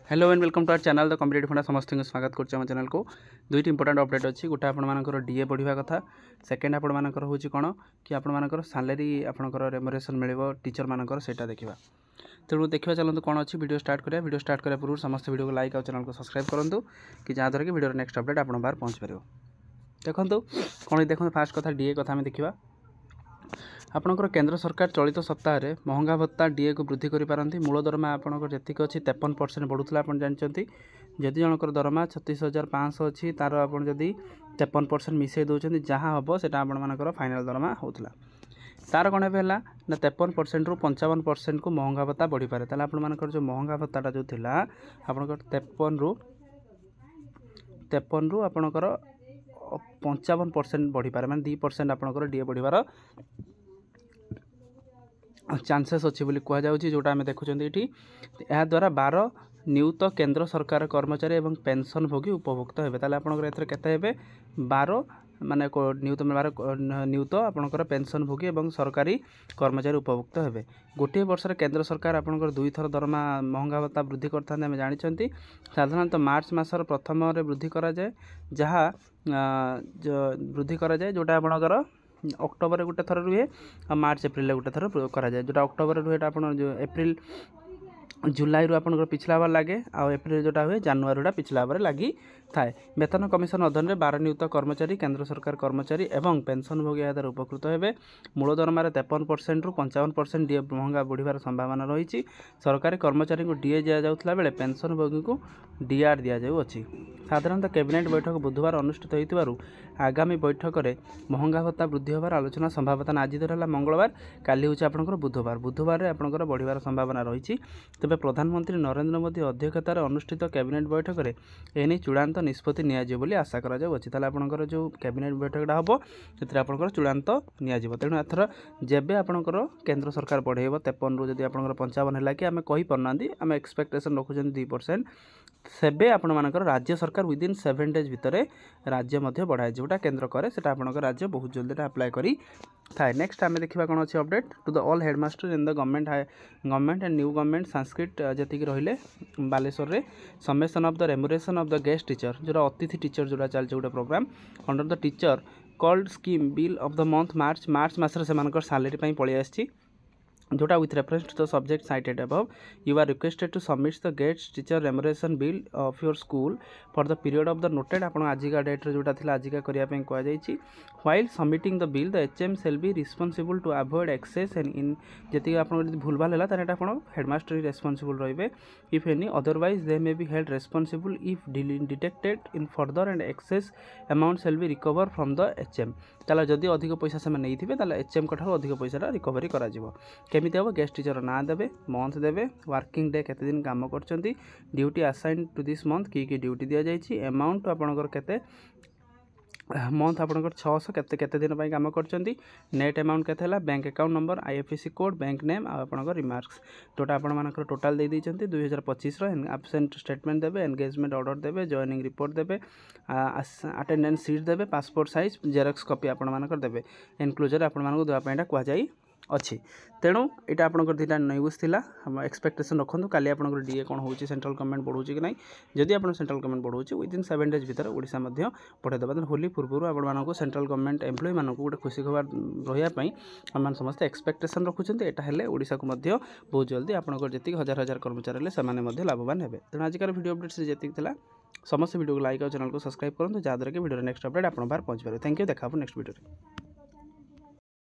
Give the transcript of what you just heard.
Hello and welcome to our channel the competitive Funda समस्त स्वागत कर चैनल को दुईट इंपोर्टेंट अपडेट अच्छी गोटे आपर डीए बढ़िया कथा सेकेंड आपर हूँ कौन कि आपर सैलरी आपंकर रेमुनेरेशन मिल टीचर मानकर सेटा देखा तेणु देखा चलते कौन अच्छी वीडियो स्टार्ट करें वीडियो स्टार्ट करने पूर्व समस्त वीडियो को लाइक और चैनल को सब्सक्राइब करूँ कि जहाँद्वारा कि वीडियो नेक्स्ट अपडेट आप बाहर पहुँच पार देखो कौन देखो फास्ट कथा डीए कथा देखा आपणकर केंद्र सरकार चलित सप्ताह में महंगा भत्ता डीए को वृद्धि करें मूल दरमा आपंकर जी अच्छी 53% बढ़ुला आप जानते जदि जनकर दरमा 36,500 अच्छी तार आपड़ी 53% मिसई दौरान जहाँ हम से आपर फाइनाल दरमा होता तार कौन है ना 53% रु 55% को महंगा भत्ता बढ़ी पारे ताले आपर जो महंगा भत्ता जो थी आपंकर 53 रु आपणकर 55% बढ़ी पारे मैंने 2% आपंकर डीए बढ़िवार चांसेस अच्छी बोली कहुच्छी जोटा आम देखुं ये द्वारा 12 नियुत केंद्र सरकार कर्मचारी एवं पेंशन भोगी उपभोक्त हे ताले आपंकर केते 12 माने नियुत आपंकर पेंशन भोगी एवं सरकारी कर्मचारी उपभोक्त हे गोटे वर्ष केंद्र सरकार आपंकर 2 थर दरमा महंगा भत्ता वृद्धि करते आम जानते साधारणतः मार्च मासर प्रथम वृद्धि करा जाए जहाँ वृद्धि करा जाए जोटा आपंकर अक्टोबर गोटे थर रुहे और मार्च एप्रिल गोटे थर करा जाए जोटा अक्टोबर रुहे एप्रिल जुलाई रू आपंकर पिछला बार लगे आउ एप्रिल जोटा हुए जानुआरी पिछला बार लगी थाए वेतन कमिशन अधीन 12 नियुक्त कर्मचारी केंद्र सरकार कर्मचारी एवं पेंशन भोगी या द्वारा उपकृत हे मूल दरमार 53% रु 55% डीए महंगा बढ़िवार संभावना रही सरकारी कर्मचारी को डीए दि जाऊला बेले पेंशन भोगी को डीआर दि जाऊँगी साधारणतः कैबिनेट बैठक बुधवार अनुष्ठित हो आगामी बैठक में महंगा भत्ता वृद्धि होवार आलोचना संभावना आज है मंगलवार काली हूँ आपंकर बुधवार बुधवार आपंकर बढ़िवार संभावना रही तेज प्रधानमंत्री नरेंद्र मोदी अध्यक्षतार अनुष्ठित कैबिनेट बैठक में एने चूड़ांत निष्पत्ति नियाजिबो आशा कर आपंकर जो कैबिनेट बैठकटा हम से आपंकर चूड़ांत नियाजिबो तेणु एथर जेबे आपंकर केंद्र सरकार बढ़ेब 53 रु जदि आपंकर 55 है कि आम कहीपरना आम एक्सपेक्टेशन रखुं 2% सेबे आपण मानकर राज्य सरकार विदिन 7 डेज भितर राज्य मध्य बढ़ाए जोटा केंद्र करे सेटा आपणकर राज्य बहुत जल्दी अप्लाई करी थाए नेक्स्ट आम देखा कौन अच्छी update to the all headmaster in the government and new government Sanskrit जी रही बालेश्वर में submission of the remuneration of the guest teacher जो अतिथि टीचर जोटा चलते गोटे programme under the teacher called scheme bill of the month March मासर से सैलरी पलि आसी जोटा with reference to the subject cited above you are requested to submit the guest teacher remuneration bill of your school for the period of the noted आप आजिका डेट्रे जोटा थी आजिका करने कहुई while submitting the bill the HM shall be responsible to avoid excess and इन जी आप भूलभाल है तो आप हेडमास्टर ही रेस्पॉन्सिबल रही if any otherwise they may be held responsible if detected in further and excess amount shall be recover from the HM ताला जदि अधिक पैसा से नहीं थे एचएम ठार अधिक पैसा रिकवरी करा केमिति हम गेस्ट टीचर ना देवे मंथ देवे वर्किंग डे केते दिन काम करछंती duty assign to this month की ड्यूटी दिया जाइछि अमाउंट आपनकर केते मंथ आपनकर 600 केते दिन पई काम करछंती नेट अमाउंट केते हला bank account number IFSC code bank name आपनकर रिमार्क्स टोटा आपण मानकर टोटल दे दैछंती 2025 रो एब्सेंट स्टेटमेंट देबे एंगेजमेंट ऑर्डर देबे जॉइनिंग रिपोर्ट देबे अटेंडेंस सीट देबे पासपोर्ट साइज जेरॉक्स कॉपी आपण मानकर देबे एनक्लोजर आपण मानको देबा पईटा कुआ जाई अच्छी तेणु यहाँ आपंकर दुटा न्यूज थिला एक्सपेक्टेशन रखुँ काली आपंकर डीए कौन हो सेंट्रल गवर्नमेंट बढ़ाऊँ कि ना जदि आप सेंट्रल गवर्नमेंट बढ़ाऊँ विदिन 7 डेज भितर ओडिशा मध्य बढ़ाईदेवा होली पूर्व आपको सेंट्रल गवर्नमेंट एम्प्लॉय मानक गोटे खुशी खबर रही आम समस्त एक्सपेक्टेशन रखुँच यहाँ ओडिशा को बहुत जल्दी आपंकर जी हजार हजार कर्मचारी से लाभवान हे तेणु आजिकार वीडियो अपडेट से जी समस्त वीडियो को लाइक और चैनल को सब्सक्राइब करूँ जहाँद्वारा कि वीडियो नेक्स्ट अपडेट आप बाहर पहुँच पारे थैंक यू देखा नेक्स्ट वीडियो।